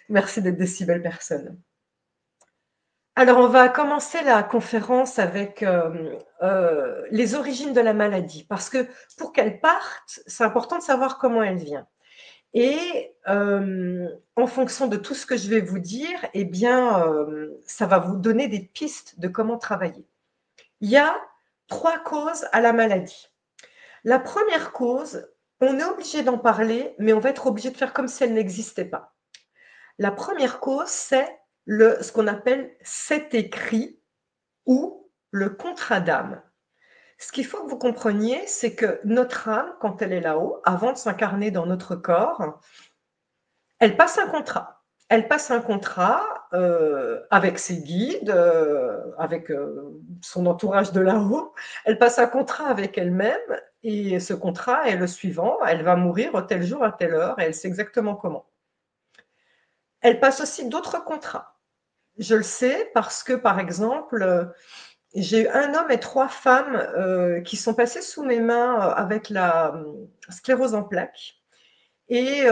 Merci d'être des si belles personnes. Alors, on va commencer la conférence avec les origines de la maladie, parce que pour qu'elle parte, c'est important de savoir comment elle vient. Et en fonction de tout ce que je vais vous dire, eh bien, ça va vous donner des pistes de comment travailler. Il y a 3 causes à la maladie. La première cause, on est obligé d'en parler, mais on va être obligé de faire comme si elle n'existait pas. La première cause, c'est ce qu'on appelle cet écrit ou le contrat d'âme. Ce qu'il faut que vous compreniez, c'est que notre âme, quand elle est là-haut, avant de s'incarner dans notre corps, elle passe un contrat. Elle passe un contrat avec ses guides, avec son entourage de là-haut. Elle passe un contrat avec elle-même et ce contrat est le suivant. Elle va mourir tel jour, à telle heure et elle sait exactement comment. Elle passe aussi d'autres contrats. Je le sais parce que, par exemple, j'ai eu un homme et 3 femmes qui sont passés sous mes mains avec la sclérose en plaques. Et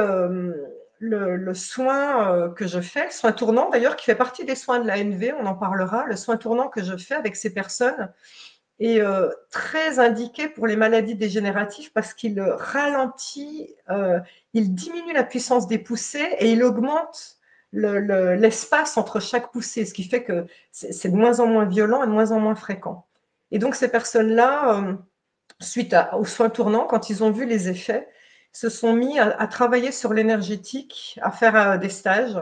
le soin que je fais, le soin tournant d'ailleurs, qui fait partie des soins de l'ANV, on en parlera, le soin tournant que je fais avec ces personnes est très indiqué pour les maladies dégénératives parce qu'il ralentit, il diminue la puissance des poussées et il augmente l'espace entre chaque poussée, ce qui fait que c'est de moins en moins violent et de moins en moins fréquent. Et donc ces personnes-là, suite aux soins tournants, quand ils ont vu les effets, se sont mis à travailler sur l'énergétique, à faire des stages.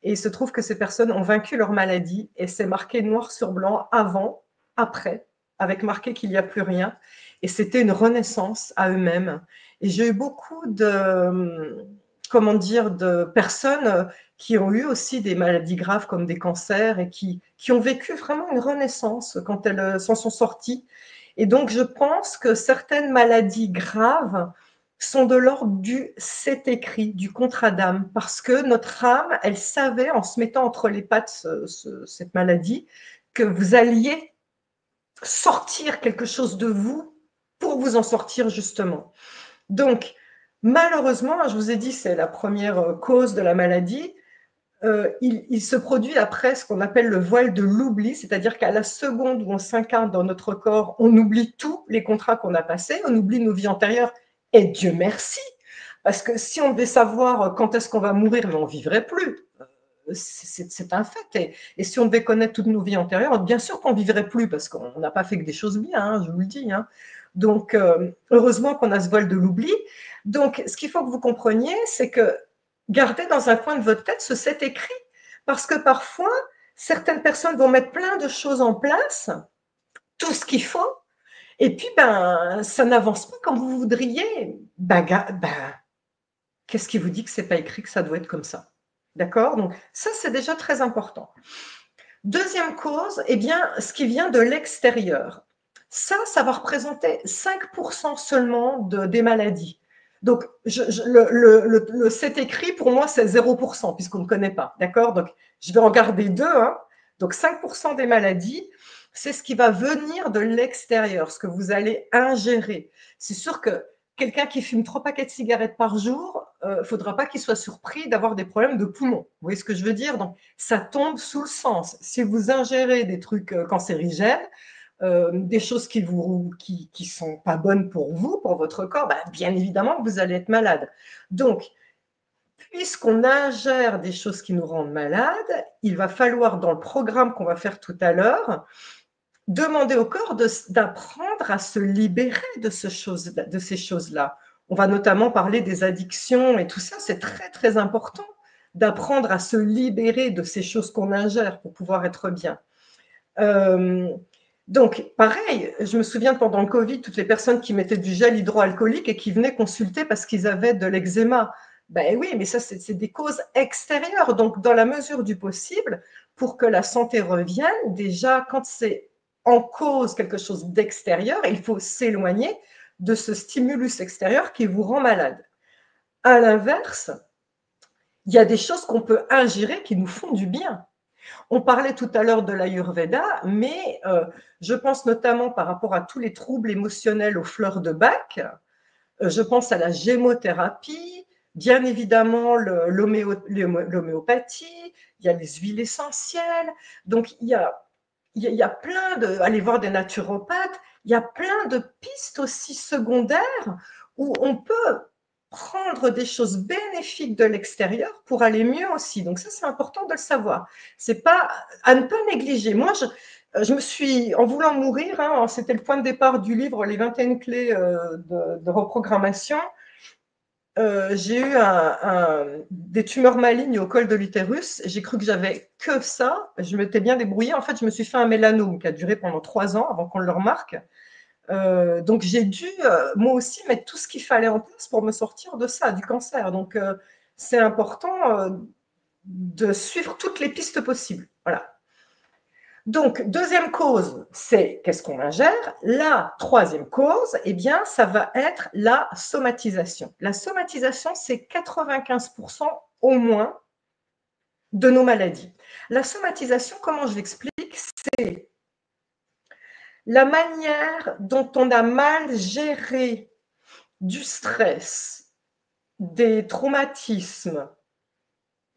Et il se trouve que ces personnes ont vaincu leur maladie et c'est marqué noir sur blanc avant, après, avec marqué qu'il n'y a plus rien. Et c'était une renaissance à eux-mêmes. Et j'ai eu beaucoup comment dire, de personnes qui ont eu aussi des maladies graves comme des cancers et qui ont vécu vraiment une renaissance quand elles s'en sont sorties. Et donc, je pense que certaines maladies graves sont de l'ordre du c'est écrit, du contrat d'âme, parce que notre âme, elle savait, en se mettant entre les pattes cette maladie, que vous alliez sortir quelque chose de vous pour vous en sortir justement. Donc, malheureusement, je vous ai dit, c'est la première cause de la maladie. Il se produit après ce qu'on appelle le voile de l'oubli, c'est-à-dire qu'à la seconde où on s'incarne dans notre corps, on oublie tous les contrats qu'on a passés, on oublie nos vies antérieures, et Dieu merci, parce que si on devait savoir quand est-ce qu'on va mourir, on ne vivrait plus. C'est un fait. Et si on devait connaître toutes nos vies antérieures, bien sûr qu'on ne vivrait plus, parce qu'on n'a pas fait que des choses bien, hein, je vous le dis. Hein. Donc, heureusement qu'on a ce voile de l'oubli. Donc, ce qu'il faut que vous compreniez, c'est que gardez dans un coin de votre tête ce c'est écrit, parce que parfois, certaines personnes vont mettre plein de choses en place, tout ce qu'il faut, et puis ben, ça n'avance pas comme vous voudriez. Qu'est-ce qui vous dit que ce n'est pas écrit que ça doit être comme ça? D'accord? Donc, ça, c'est déjà très important. Deuxième cause, eh bien, ce qui vient de l'extérieur. Ça va représenter 5% seulement des maladies. Donc, le c'est écrit, pour moi, c'est 0%, puisqu'on ne connaît pas. D'accord? Donc, je vais en garder deux. Hein. Donc, 5% des maladies, c'est ce qui va venir de l'extérieur, ce que vous allez ingérer. C'est sûr que quelqu'un qui fume 3 paquets de cigarettes par jour, il ne faudra pas qu'il soit surpris d'avoir des problèmes de poumons. Vous voyez ce que je veux dire? Donc, ça tombe sous le sens. Si vous ingérez des trucs cancérigènes, des choses qui sont pas bonnes pour vous, pour votre corps, ben, bien évidemment, vous allez être malade. Donc, puisqu'on ingère des choses qui nous rendent malades, il va falloir, dans le programme qu'on va faire tout à l'heure, demander au corps d'apprendre à se libérer de ces choses-là. On va notamment parler des addictions et tout ça, c'est très, très important d'apprendre à se libérer de ces choses qu'on ingère pour pouvoir être bien. Donc, pareil, je me souviens pendant le Covid, toutes les personnes qui mettaient du gel hydroalcoolique et qui venaient consulter parce qu'ils avaient de l'eczéma. Ben oui, mais ça, c'est des causes extérieures. Donc, dans la mesure du possible, pour que la santé revienne, déjà, quand c'est en cause quelque chose d'extérieur, il faut s'éloigner de ce stimulus extérieur qui vous rend malade. À l'inverse, il y a des choses qu'on peut ingérer qui nous font du bien. On parlait tout à l'heure de l'Ayurveda, mais je pense notamment par rapport à tous les troubles émotionnels aux fleurs de bac, je pense à la gémothérapie, Bien évidemment, l'homéopathie, il y a les huiles essentielles. Donc, il y a plein de. Allez voir des naturopathes, il y a plein de pistes aussi secondaires où on peut prendre des choses bénéfiques de l'extérieur pour aller mieux aussi. Donc, ça, c'est important de le savoir. C'est pas à ne pas négliger. Moi, je me suis, en voulant mourir, hein, c'était le point de départ du livre Les 21 clés de reprogrammation. J'ai eu des tumeurs malignes au col de l'utérus. J'ai cru que j'avais que ça. Je m'étais bien débrouillée. En fait, je me suis fait un mélanome qui a duré pendant 3 ans avant qu'on le remarque. Donc, j'ai dû, moi aussi, mettre tout ce qu'il fallait en place pour me sortir de ça, du cancer. Donc, c'est important de suivre toutes les pistes possibles. Voilà. Donc, deuxième cause, c'est qu'est-ce qu'on ingère. La troisième cause, eh bien, ça va être la somatisation. La somatisation, c'est 95% au moins de nos maladies. La somatisation, comment je l'explique, c'est la manière dont on a mal géré du stress, des traumatismes,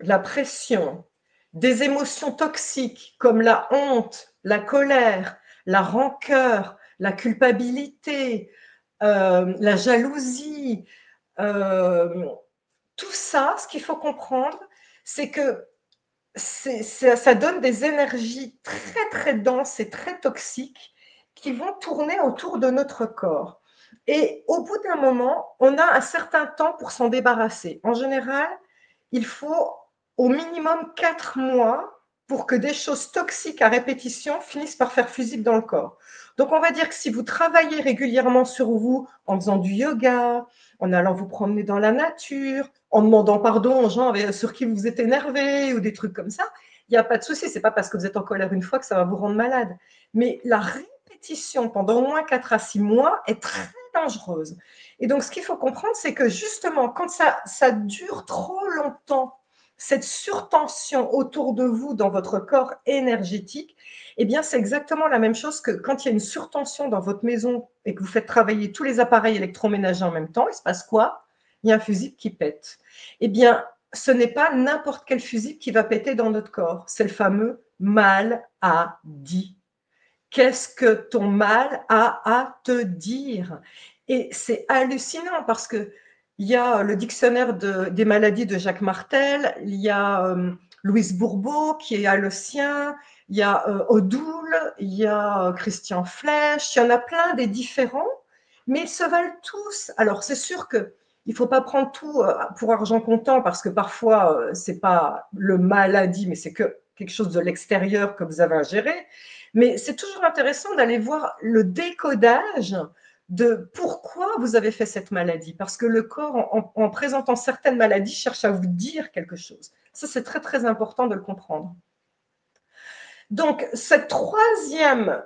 la pression, des émotions toxiques comme la honte, la colère, la rancœur, la culpabilité, la jalousie, tout ça, ce qu'il faut comprendre, c'est que ça donne des énergies très très denses et très toxiques qui vont tourner autour de notre corps. Et au bout d'un moment, on a un certain temps pour s'en débarrasser. En général, il faut au minimum 4 mois pour que des choses toxiques à répétition finissent par faire fusible dans le corps. Donc, on va dire que si vous travaillez régulièrement sur vous en faisant du yoga, en allant vous promener dans la nature, en demandant pardon aux gens sur qui vous êtes énervé ou des trucs comme ça, il n'y a pas de souci. Ce n'est pas parce que vous êtes en colère une fois que ça va vous rendre malade. Mais la répétition pendant au moins 4 à 6 mois est très dangereuse. Et donc, ce qu'il faut comprendre, c'est que justement, quand ça dure trop longtemps, cette surtension autour de vous dans votre corps énergétique, eh bien, c'est exactement la même chose que quand il y a une surtension dans votre maison et que vous faites travailler tous les appareils électroménagers en même temps, il se passe quoi? Il y a un fusible qui pète. Eh bien, ce n'est pas n'importe quel fusible qui va péter dans notre corps. C'est le fameux maladie. Qu'est-ce que ton mal a à te dire? Et c'est hallucinant parce que il y a le dictionnaire des maladies de Jacques Martel, il y a Louise Bourbeau qui a le sien, il y a Odoul, il y a Christian Flech, il y en a plein des différents, mais ils se valent tous. Alors c'est sûr que il ne faut pas prendre tout pour argent comptant parce que parfois ce n'est pas le maladie, mais c'est que quelque chose de l'extérieur que vous avez à gérer. Mais c'est toujours intéressant d'aller voir le décodage de pourquoi vous avez fait cette maladie. Parce que le corps, en présentant certaines maladies, cherche à vous dire quelque chose. Ça, c'est très, très important de le comprendre. Donc, cette troisième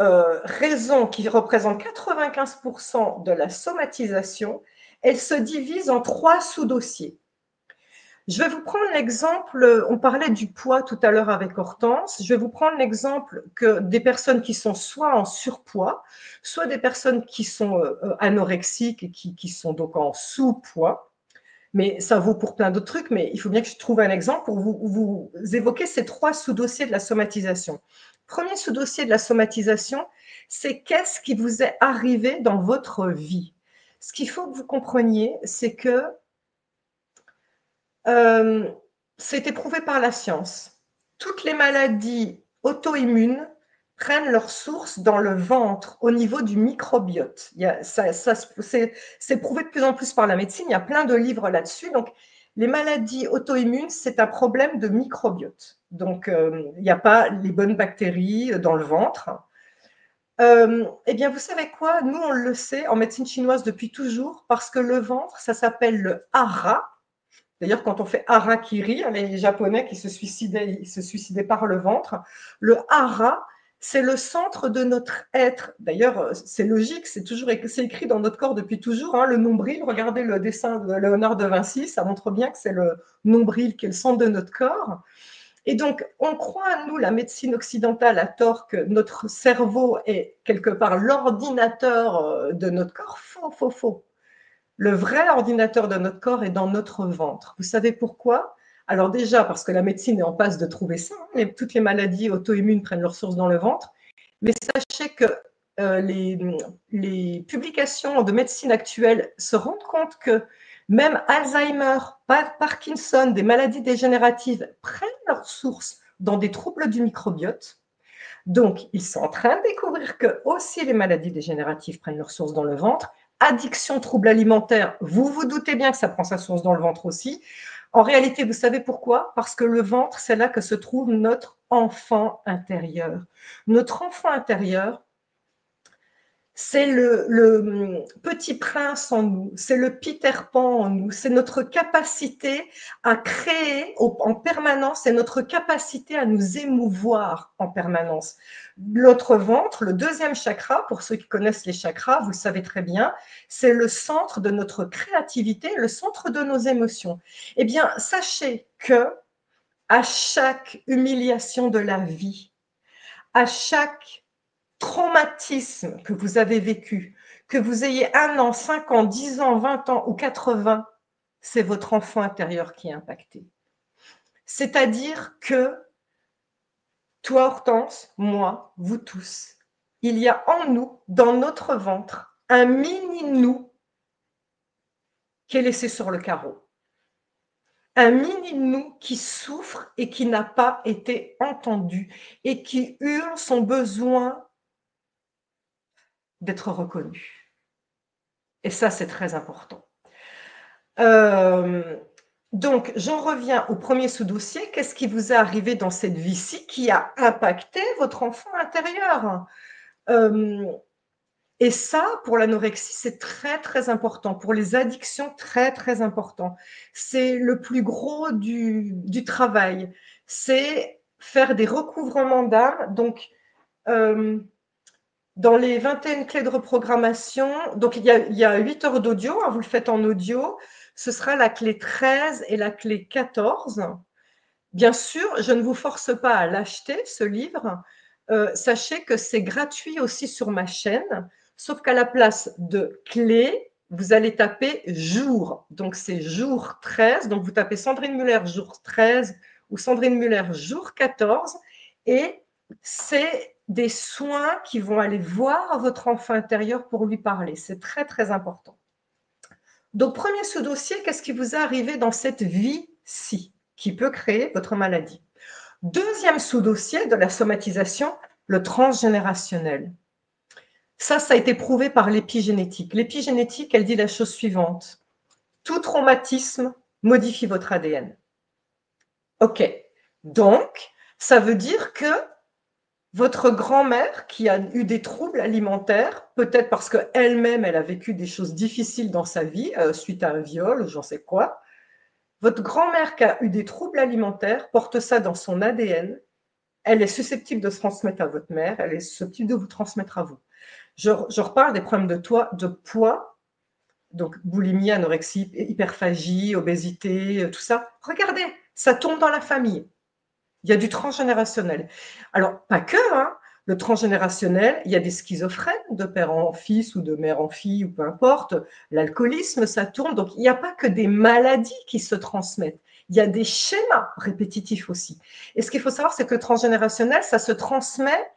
raison qui représente 95% de la somatisation, elle se divise en 3 sous-dossiers. Je vais vous prendre l'exemple, on parlait du poids tout à l'heure avec Hortense, je vais vous prendre l'exemple que des personnes qui sont soit en surpoids, soit des personnes qui sont anorexiques et qui sont donc en sous-poids. Mais ça vaut pour plein d'autres trucs, mais il faut bien que je trouve un exemple pour vous évoquer ces 3 sous-dossiers de la somatisation. Premier sous-dossier de la somatisation, c'est qu'est-ce qui vous est arrivé dans votre vie. Ce qu'il faut que vous compreniez, c'est que c'est éprouvé par la science. Toutes les maladies auto-immunes prennent leur source dans le ventre, au niveau du microbiote. C'est prouvé de plus en plus par la médecine, il y a plein de livres là-dessus. Donc, les maladies auto-immunes, c'est un problème de microbiote. Donc, il n'y a pas les bonnes bactéries dans le ventre. Eh bien, vous savez quoi? Nous, on le sait en médecine chinoise depuis toujours, parce que le ventre, ça s'appelle le hara. D'ailleurs, quand on fait harakiri, les Japonais qui se suicidaient, ils se suicidaient par le ventre. Le hara, c'est le centre de notre être. D'ailleurs, c'est logique, c'est écrit dans notre corps depuis toujours. Hein, le nombril, regardez le dessin de Léonard de Vinci, ça montre bien que c'est le nombril qui est le centre de notre corps. Et donc, on croit à nous, la médecine occidentale, à tort, que notre cerveau est quelque part l'ordinateur de notre corps. Faux, faux, faux. Le vrai ordinateur de notre corps est dans notre ventre. Vous savez pourquoi? Alors déjà, parce que la médecine est en passe de trouver ça, hein, toutes les maladies auto-immunes prennent leur source dans le ventre, mais sachez que les publications de médecine actuelle se rendent compte que même Alzheimer, Parkinson, des maladies dégénératives prennent leur source dans des troubles du microbiote. Donc, ils sont en train de découvrir que aussi les maladies dégénératives prennent leur source dans le ventre. Addiction, troubles alimentaires, vous vous doutez bien que ça prend sa source dans le ventre aussi. En réalité, vous savez pourquoi? Parce que le ventre, c'est là que se trouve notre enfant intérieur. Notre enfant intérieur, c'est le petit prince en nous, c'est le Peter Pan en nous, c'est notre capacité à créer en permanence, c'est notre capacité à nous émouvoir en permanence. Notre ventre, le deuxième chakra, pour ceux qui connaissent les chakras, vous le savez très bien, c'est le centre de notre créativité, le centre de nos émotions. Eh bien, sachez que à chaque humiliation de la vie, à chaque traumatisme que vous avez vécu, que vous ayez 1 an, 5 ans, 10 ans, 20 ans ou 80, c'est votre enfant intérieur qui est impacté. C'est-à-dire que toi, Hortense, moi, vous tous, il y a en nous, dans notre ventre, un mini-nous qui est laissé sur le carreau. Un mini-nous qui souffre et qui n'a pas été entendu et qui hurle son besoin d'être reconnu. Et ça, c'est très important. Donc, j'en reviens au premier sous-dossier. Qu'est-ce qui vous est arrivé dans cette vie-ci qui a impacté votre enfant intérieur? Et ça, pour l'anorexie, c'est très, très important. Pour les addictions, très, très important. C'est le plus gros du travail. C'est faire des recouvrements d'âme. Donc, dans les 21 clés de reprogrammation, donc il y a 8 heures d'audio, hein, vous le faites en audio, ce sera la clé 13 et la clé 14. Bien sûr, je ne vous force pas à l'acheter, ce livre. Sachez que c'est gratuit aussi sur ma chaîne, sauf qu'à la place de clé, vous allez taper jour. Donc, c'est jour 13. Donc, vous tapez Sandrine Muller jour 13 ou Sandrine Muller jour 14. Et c'est des soins qui vont aller voir votre enfant intérieur pour lui parler. C'est très, très important. Donc, premier sous-dossier, qu'est-ce qui vous est arrivé dans cette vie-ci qui peut créer votre maladie? Deuxième sous-dossier de la somatisation, le transgénérationnel. Ça a été prouvé par l'épigénétique. L'épigénétique, elle dit la chose suivante. Tout traumatisme modifie votre ADN. OK. Donc, ça veut dire que votre grand-mère qui a eu des troubles alimentaires, peut-être parce qu'elle-même, elle a vécu des choses difficiles dans sa vie, suite à un viol ou j'en sais quoi, votre grand-mère qui a eu des troubles alimentaires porte ça dans son ADN. Elle est susceptible de se transmettre à votre mère, elle est susceptible de vous transmettre à vous. Je reparle des problèmes de poids, donc boulimie, anorexie, hyperphagie, obésité, tout ça. Regardez, ça tombe dans la famille. Il y a du transgénérationnel. Alors, pas que, hein. Le transgénérationnel, il y a des schizophrènes de père en fils ou de mère en fille ou peu importe. L'alcoolisme, ça tourne. Donc, il n'y a pas que des maladies qui se transmettent. Il y a des schémas répétitifs aussi. Et ce qu'il faut savoir, c'est que le transgénérationnel, ça se transmet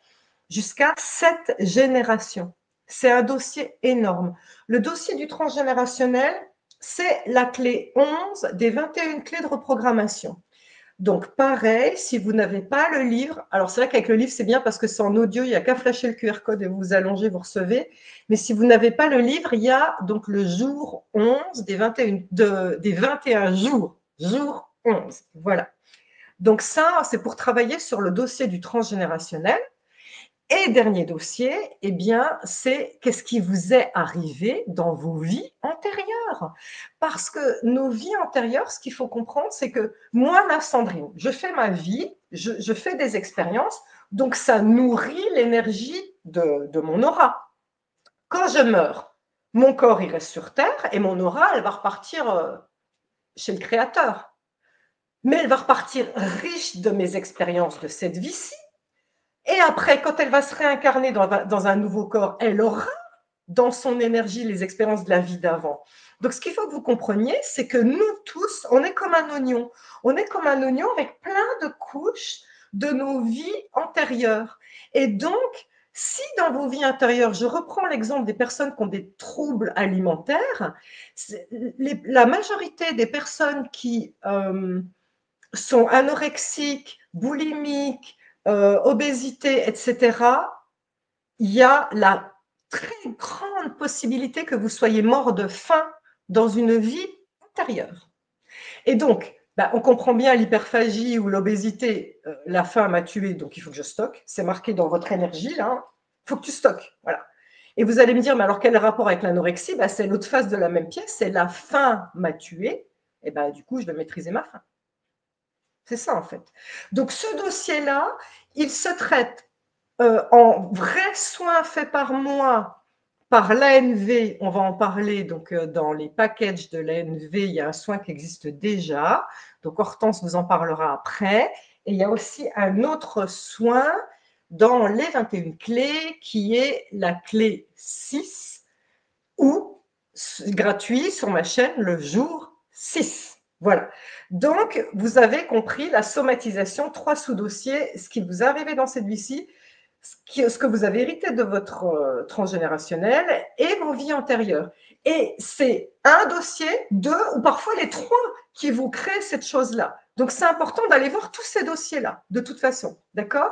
jusqu'à 7 générations. C'est un dossier énorme. Le dossier du transgénérationnel, c'est la clé 11 des 21 clés de reprogrammation. Donc, pareil, si vous n'avez pas le livre, alors c'est vrai qu'avec le livre, c'est bien parce que c'est en audio, il n'y a qu'à flasher le QR code et vous vous allongez, vous recevez. Mais si vous n'avez pas le livre, il y a donc le jour 11 des 21 jours. Jour 11, voilà. Donc ça, c'est pour travailler sur le dossier du transgénérationnel. Et dernier dossier, eh bien, c'est qu'est-ce qui vous est arrivé dans vos vies antérieures. Parce que nos vies antérieures, ce qu'il faut comprendre, c'est que moi, la Sandrine, je fais ma vie, je fais des expériences, donc ça nourrit l'énergie de mon aura. Quand je meurs, mon corps, il reste sur Terre et mon aura, elle va repartir chez le Créateur. Mais elle va repartir riche de mes expériences de cette vie-ci. Et après, quand elle va se réincarner dans un nouveau corps, elle aura dans son énergie les expériences de la vie d'avant. Donc, ce qu'il faut que vous compreniez, c'est que nous tous, on est comme un oignon. On est comme un oignon avec plein de couches de nos vies antérieures. Et donc, si dans vos vies intérieures, je reprends l'exemple des personnes qui ont des troubles alimentaires, la majorité des personnes qui sont anorexiques, boulimiques, obésité, etc., il y a la très grande possibilité que vous soyez mort de faim dans une vie antérieure. Et donc, on comprend bien l'hyperphagie ou l'obésité, la faim m'a tué, donc il faut que je stocke. C'est marqué dans votre énergie, là. Il faut que tu stockes. Voilà. Et vous allez me dire, mais alors quel rapport avec l'anorexie? C'est l'autre face de la même pièce, c'est la faim m'a tué. Et du coup, je vais maîtriser ma faim. C'est ça, en fait. Donc, ce dossier-là, il se traite en vrais soins faits par moi, par l'ANV, on va en parler, donc dans les packages de l'ANV, il y a un soin qui existe déjà, donc Hortense vous en parlera après, et il y a aussi un autre soin dans les 21 clés, qui est la clé 6, ou gratuit sur ma chaîne le jour 6. Voilà. Donc, vous avez compris la somatisation, 3 sous-dossiers, ce qui vous est arrivé dans cette vie-ci, ce que vous avez hérité de votre transgénérationnel et vos vies antérieures. Et c'est un dossier, 2 ou parfois les 3 qui vous créent cette chose-là. Donc, c'est important d'aller voir tous ces dossiers-là, de toute façon. D'accord?